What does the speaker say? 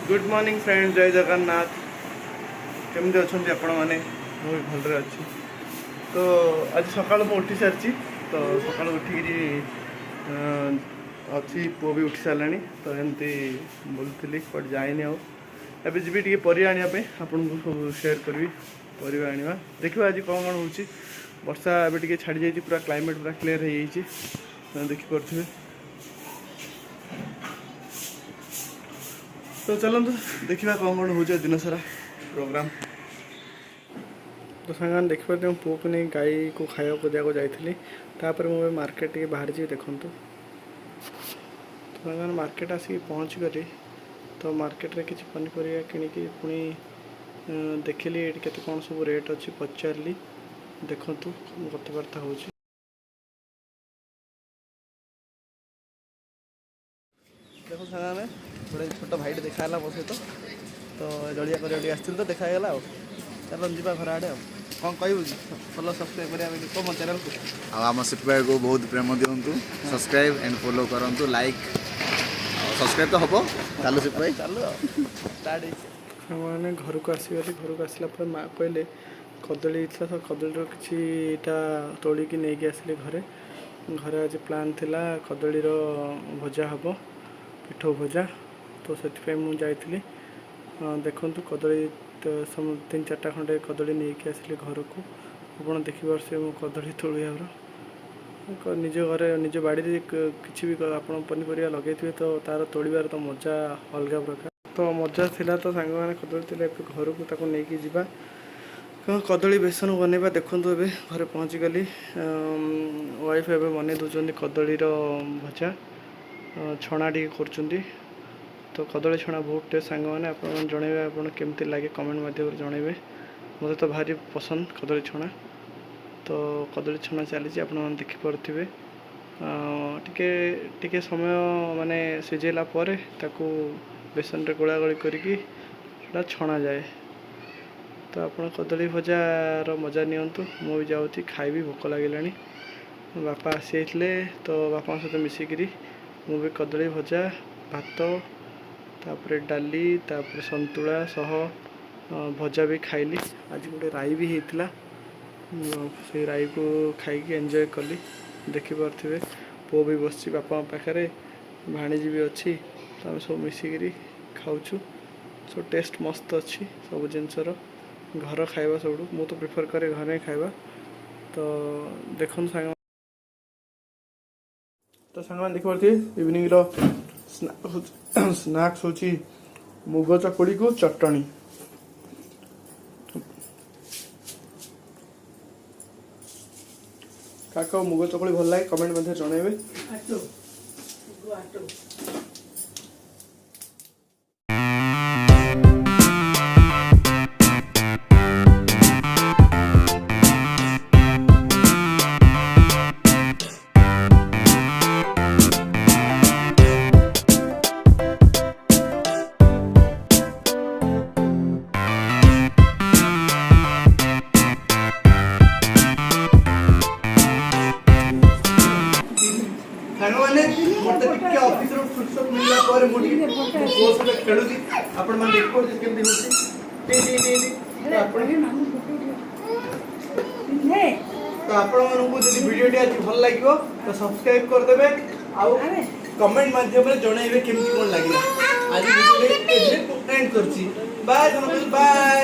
Good morning friend, जय जगन्नाथ। केमती अच्छा आपण मैंने मुझे भलरे अच्छी। तो आज सकाल मैं उठी सारी, तो सकाल उठिकी अच्छी पुओ भी उठी सारा। तो एमती बोलूली कट जाए आबे जी टे परिवा आने आपन को सेयार करी परिवा आने देखा आज कौन कौन हो वर्षा एवं छाड़ी जाइए, पूरा क्लाइमेट पूरा क्लीयर हो देखिपे। तो चलते देखा कौन कौन हो दिन सारा प्रोग्राम। तो सांग देखिए पुओ को नहीं गाई को खाया दिया जाइली, तापर मुझे मार्केट टे बाहर जी देखूँ। तो सांग मार्केट आसिक पहुँच गली, तो मार्केट रे किसी पनीपरिया किणिकी पुणी देखिली ये केते कौन सब रेट अच्छी पचारि देखु कथबार्ता हो। देखो सांग गोटे छोट भाई देखाला मो सहित, तो जड़िया कर आसती तो देखागला। चलो जी घर आड़े कौन कहू फॉलो सब्सक्राइब करें मो चैनल को। आम सिपी भाई को बहुत प्रेम दिंतु, सब्सक्राइब एंड फॉलो करूँ, लाइक सब्सक्राइब तो हम चलो सिपी भाई चलो स्टार्ट। मैंने घर को आसगली, घर को आसला माँ कहले कदली था, तो कदली किटा तोलिकी नहीं आसिले घरे। घरे आज प्लान थिला कदली भजा हम, पिठो भजा। तो से मुझे देखु कदली 3-4टा खंडे कदली नहीं आसिले घर को। आप देखिए मो कदली तोड़िया निज घरे निज बाड़ी किसी भी आप पनीपरिया लगे तो तार तोड़बार तो मजा अलग प्रकार। तो मजा थिला। तो सांग मैंने कदली थे घर को ताको लेकिन जीवा कदली बेसन बनवा। देखूँ ए घरे पहुँची गली, वाइफ एवं बन दूसरी कदली भजा छणा टी कर। तो कदली छणा बहुत टेस्ट। सांग मैंने आप जनइबे आप केमती लगे कमेंट मध्यम जनइबे। मत तो भारी पसंद कदली छणा। तो कदली छणा चली आप देखिपे टिके समय माने सिझेला ताकू बेसन रे गोला गोली करके छणा जाए। तो आप कदली भजार मजा नियंतु। मु भी जाऊँगी खाइबी, भोक लगे। बापा आसी जाते, तो बापा सहित मिसिकी मु भी कदली भजा भात तापर डाली तापर संतुला सह भजा भी खाइली। आज गोटे राई भी होता, से राई को खाई एंजॉय कली। देखिपे पुओ भी बस बापा पाखे, भाणीजी भी अच्छी। तो आम सब मिसिकी खाऊँ। सो टेस्ट मस्त अच्छी सब जिनसर घर खाଇବା सब मु तो प्रिफर करे घर खाଇବା। तो देखो सांग, तो सांग देखिपे इवनिंग स्नाक्स हूँ मुग चकुड़ी को चटनी। काका मुग चकुड़ी भल लगे कमेंट में जनइबे। मत टिके ऑफिस रो फुर्सत मिलला पर मुडी वो सब खेलुदी आपण मन देखो केमदी होसी टी टी टी। तो आपण तो आपण मन को जदी वीडियो टी आज भल लागियो तो सब्सक्राइब कर देबे आ कमेंट माध्यम रे जणाइबे केमदी कोन लागिला। आज वीडियो एंड करछि। बाय जनक, बाय।